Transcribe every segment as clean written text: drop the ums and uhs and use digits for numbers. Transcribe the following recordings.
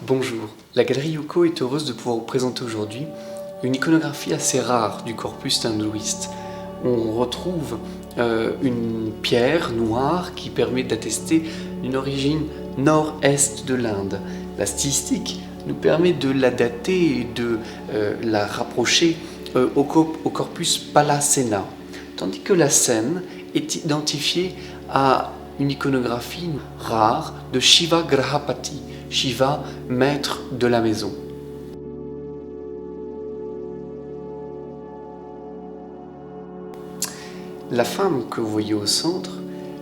Bonjour, la Galerie Yuko est heureuse de pouvoir vous présenter aujourd'hui une iconographie assez rare du corpus hindouiste. On retrouve une pierre noire qui permet d'attester une origine nord-est de l'Inde. La stylistique nous permet de la dater et de la rapprocher au corpus Palasena, tandis que la scène est identifiée à une iconographie rare de Shiva Grahapati, Shiva, maître de la maison. La femme que vous voyez au centre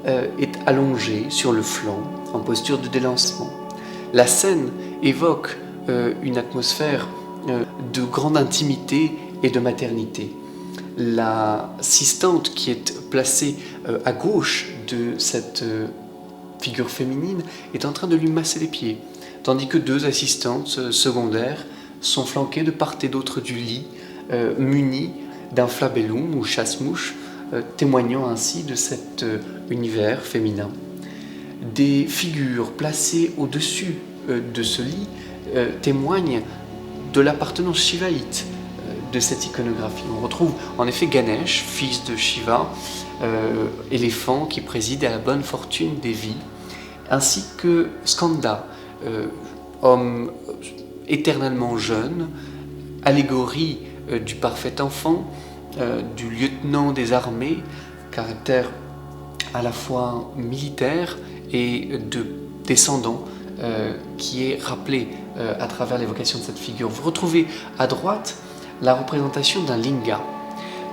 est allongée sur le flanc en posture de délancement. La scène évoque une atmosphère de grande intimité et de maternité. L'assistante qui est placée à gauche de cette figure féminine est en train de lui masser les pieds, tandis que deux assistantes secondaires sont flanquées de part et d'autre du lit, munies d'un flabellum ou chasse-mouche, témoignant ainsi de cet univers féminin. Des figures placées au-dessus de ce lit témoignent de l'appartenance shivaïte de cette iconographie. On retrouve en effet Ganesh, fils de Shiva, éléphant qui préside à la bonne fortune des vies, ainsi que Skanda, homme éternellement jeune, allégorie du parfait enfant, du lieutenant des armées, caractère à la fois militaire et de descendant qui est rappelé à travers l'évocation de cette figure. Vous retrouvez à droite la représentation d'un linga.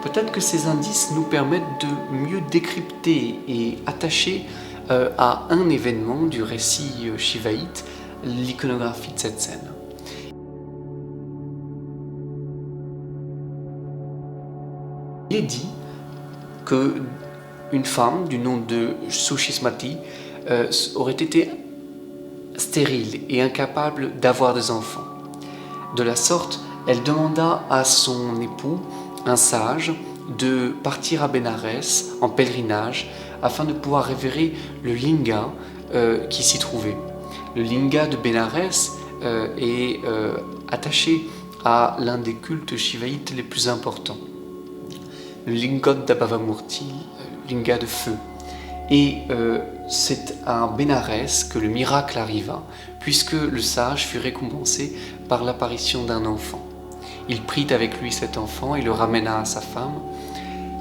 Peut-être que ces indices nous permettent de mieux décrypter et attacher à un événement du récit shivaïte l'iconographie de cette scène. Il est dit qu'une femme du nom de Sushimati aurait été stérile et incapable d'avoir des enfants. De la sorte, elle demanda à son époux, un sage, de partir à Bénarès en pèlerinage afin de pouvoir révérer le linga qui s'y trouvait. Le linga de Bénarès est attaché à l'un des cultes shivaïtes les plus importants, le Lingodabhavamurti, linga de feu. Et c'est à Bénarès que le miracle arriva, puisque le sage fut récompensé par l'apparition d'un enfant. Il prit avec lui cet enfant et le ramena à sa femme.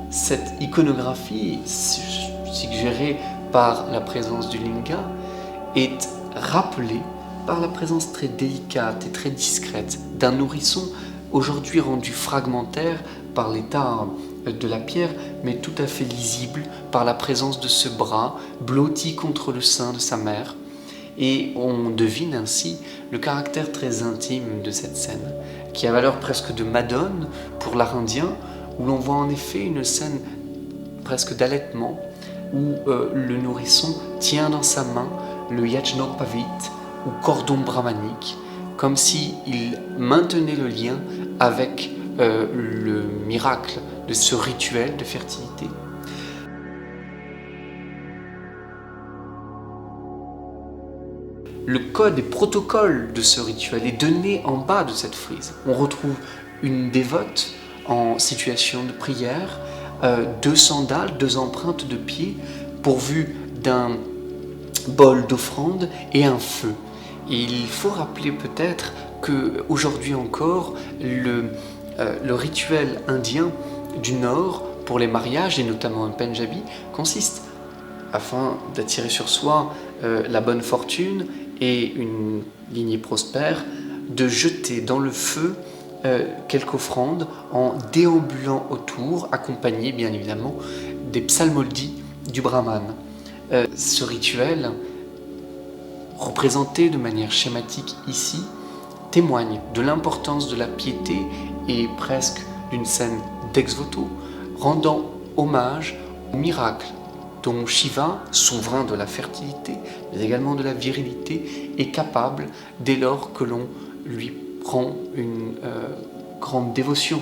Cette iconographie, suggérée par la présence du linga, est rappelée par la présence très délicate et très discrète d'un nourrisson aujourd'hui rendu fragmentaire par l'état de la pierre, mais tout à fait lisible par la présence de ce bras blotti contre le sein de sa mère. Et on devine ainsi le caractère très intime de cette scène, qui a valeur presque de madone pour l'art indien, où l'on voit en effet une scène presque d'allaitement, où le nourrisson tient dans sa main le yajnopavit, ou cordon brahmanique, comme s'il maintenait le lien avec le miracle de ce rituel de fertilité. Le code et protocole de ce rituel est donné en bas de cette frise. On retrouve une dévote en situation de prière, deux sandales, deux empreintes de pieds, pourvues d'un bol d'offrande et un feu. Et il faut rappeler peut-être qu'aujourd'hui encore, le rituel indien du Nord pour les mariages, et notamment en Punjabi, consiste, afin d'attirer sur soi la bonne fortune et une lignée prospère, de jeter dans le feu quelques offrandes en déambulant autour, accompagné bien évidemment des psalmodies du Brahman. Ce rituel, représenté de manière schématique ici, témoigne de l'importance de la piété et presque d'une scène d'ex voto, rendant hommage au miracle dont Shiva, souverain de la fertilité, mais également de la virilité, est capable dès lors que l'on lui prend une grande dévotion.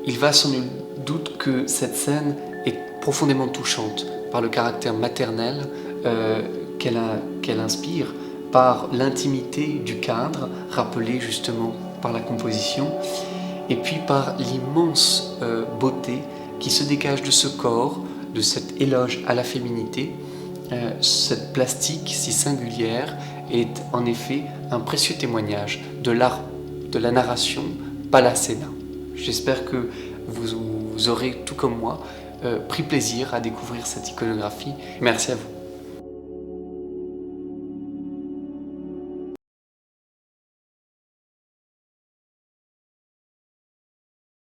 Il va sans nul doute que cette scène est profondément touchante par le caractère maternel qu'elle inspire, par l'intimité du cadre, rappelé justement par la composition, et puis par l'immense beauté qui se dégage de ce corps, de cet éloge à la féminité. Cette plastique si singulière est en effet un précieux témoignage de l'art de la narration Palacena. J'espère que vous aurez, tout comme moi, pris plaisir à découvrir cette iconographie. Merci à vous.